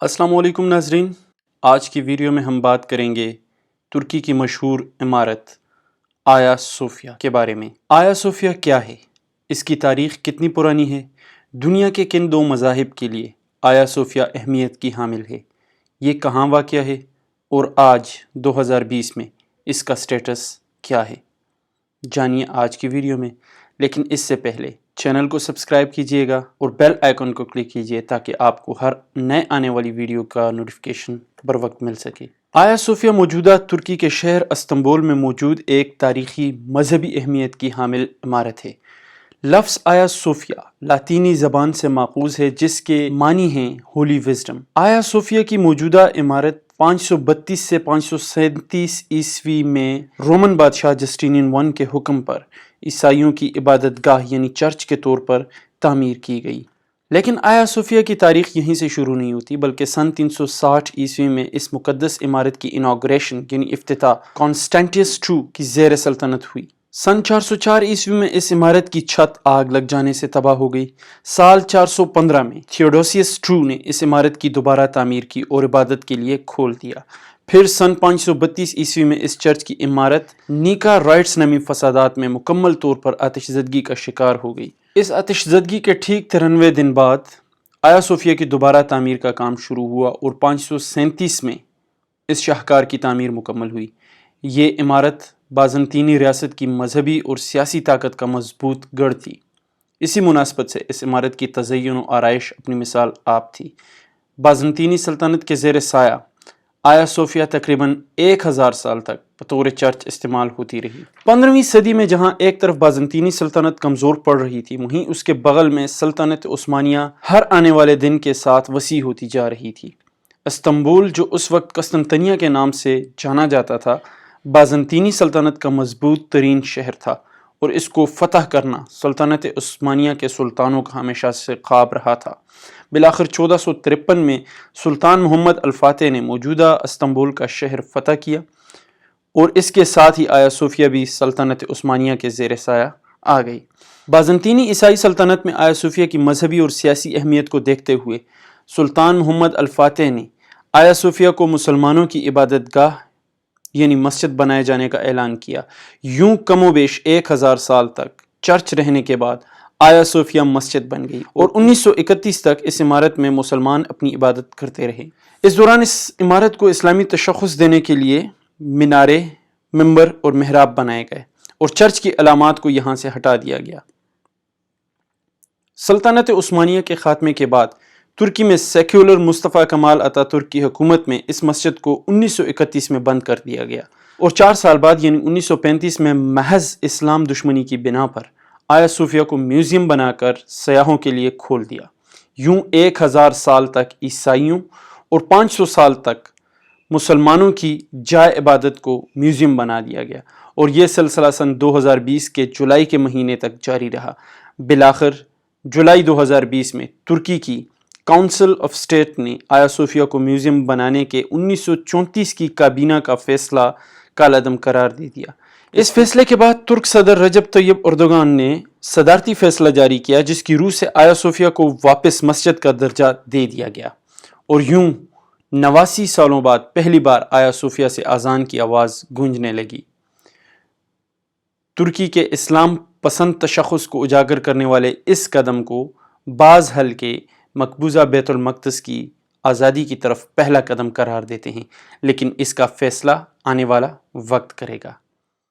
السلام علیکم ناظرین، آج کی ویڈیو میں ہم بات کریں گے ترکی کی مشہور عمارت آیا صوفیہ کے بارے میں۔ آیا صوفیہ کیا ہے؟ اس کی تاریخ کتنی پرانی ہے؟ دنیا کے کن دو مذاہب کے لیے آیا صوفیہ اہمیت کی حامل ہے؟ یہ کہاں واقع ہے؟ اور آج 2020 میں اس کا سٹیٹس کیا ہے؟ جانیے آج کی ویڈیو میں، لیکن اس سے پہلے چینل کو سبسکرائب کیجئے گا اور بیل آئیکن کو کلک کیجئے تاکہ آپ کو ہر نئے آنے والی ویڈیو کا نوٹیفیکیشن بر وقت مل سکے۔ آیا صوفیہ موجودہ ترکی کے شہر استنبول میں موجود ایک تاریخی مذہبی اہمیت کی حامل عمارت ہے۔ لفظ آیا صوفیہ لاطینی زبان سے ماخوذ ہے جس کے معنی ہیں ہولی وزڈم۔ آیا صوفیہ کی موجودہ عمارت 532 سے 537 عیسوی میں رومن بادشاہ جسٹینین I کے حکم پر عیسائیوں کی عبادت گاہ یعنی چرچ کے طور پر تعمیر کی گئی۔ لیکن آیا صوفیہ کی تاریخ یہیں سے شروع نہیں ہوتی، بلکہ سن 360 عیسوی میں اس مقدس عمارت کی انوگریشن یعنی افتتاح کانسٹینٹینس II کی زیر سلطنت ہوئی۔ سن 404 عیسوی میں اس عمارت کی چھت آگ لگ جانے سے تباہ ہو گئی۔ سال 415 میں تھیوڈوسیوس II نے اس عمارت کی دوبارہ تعمیر کی اور عبادت کے لیے کھول دیا۔ پھر سن 532 عیسوی میں اس چرچ کی عمارت نیکا رائٹس نامی فسادات میں مکمل طور پر آتش زدگی کا شکار ہو گئی۔ اس آتش زدگی کے ٹھیک 93 دن بعد آیا صوفیہ کی دوبارہ تعمیر کا کام شروع ہوا اور 537 میں اس شاہکار کی تعمیر مکمل ہوئی۔ یہ عمارت بازنطینی ریاست کی مذہبی اور سیاسی طاقت کا مضبوط گڑھ تھی۔ اسی مناسبت سے اس عمارت کی تزئین و آرائش اپنی مثال آپ تھی۔ بازنطینی سلطنت کے زیر سایہ آیا صوفیہ تقریباً 1000 سال تک بطور چرچ استعمال ہوتی رہی۔ 15ویں صدی میں جہاں ایک طرف بازنطینی سلطنت کمزور پڑ رہی تھی، وہیں اس کے بغل میں سلطنت عثمانیہ ہر آنے والے دن کے ساتھ وسیع ہوتی جا رہی تھی۔ استنبول، جو اس وقت قسطنطنیہ کے نام سے جانا جاتا تھا، بازنطینی سلطنت کا مضبوط ترین شہر تھا اور اس کو فتح کرنا سلطنت عثمانیہ کے سلطانوں کا ہمیشہ سے خواب رہا تھا۔ بالآخر 1453 میں سلطان محمد الفاتح نے موجودہ استنبول کا شہر فتح کیا اور اس کے ساتھ ہی آیا صوفیہ بھی سلطنت عثمانیہ کے زیر سایہ آ گئی۔ بازنطینی عیسائی سلطنت میں آیا صوفیہ کی مذہبی اور سیاسی اہمیت کو دیکھتے ہوئے سلطان محمد الفاتح نے آیا صوفیہ کو مسلمانوں کی عبادت گاہ یعنی مسجد بنائے جانے کا اعلان کیا۔ یوں کم و بیش 1000 سال تک چرچ رہنے کے بعد آیا صوفیہ مسجد بن گئی اور 1931 تک اس عمارت میں مسلمان اپنی عبادت کرتے رہے۔ اس دوران اس عمارت کو اسلامی تشخص دینے کے لیے مینارے، منبر اور محراب بنائے گئے اور چرچ کی علامات کو یہاں سے ہٹا دیا گیا۔ سلطنت عثمانیہ کے خاتمے کے بعد ترکی میں سیکولر مصطفیٰ کمال اتا ترک کی حکومت میں اس مسجد کو 1931 میں بند کر دیا گیا اور 4 سال بعد یعنی 1935 میں محض اسلام دشمنی کی بنا پر آیا صوفیہ کو میوزیم بنا کر سیاحوں کے لیے کھول دیا۔ یوں 1000 سال تک عیسائیوں اور 500 سال تک مسلمانوں کی جائے عبادت کو میوزیم بنا دیا گیا اور یہ سلسلہ سن 2020 کے جولائی کے مہینے تک جاری رہا۔ بالآخر جولائی 2020 میں ترکی کی کونسل آف اسٹیٹ نے آیا صوفیہ کو میوزیم بنانے کے 1934 کی کابینہ کا فیصلہ کالعدم قرار دے دیا۔ اس فیصلے کے بعد ترک صدر رجب طیب اردوغان نے صدارتی فیصلہ جاری کیا جس کی روح سے آیا صوفیہ کو واپس مسجد کا درجہ دے دیا گیا اور یوں 89 سالوں بعد پہلی بار آیا صوفیہ سے اذان کی آواز گونجنے لگی۔ ترکی کے اسلام پسند تشخص کو اجاگر کرنے والے اس قدم کو بعض حلقے مقبوضہ بیت المقدس کی آزادی کی طرف پہلا قدم قرار دیتے ہیں، لیکن اس کا فیصلہ آنے والا وقت کرے گا۔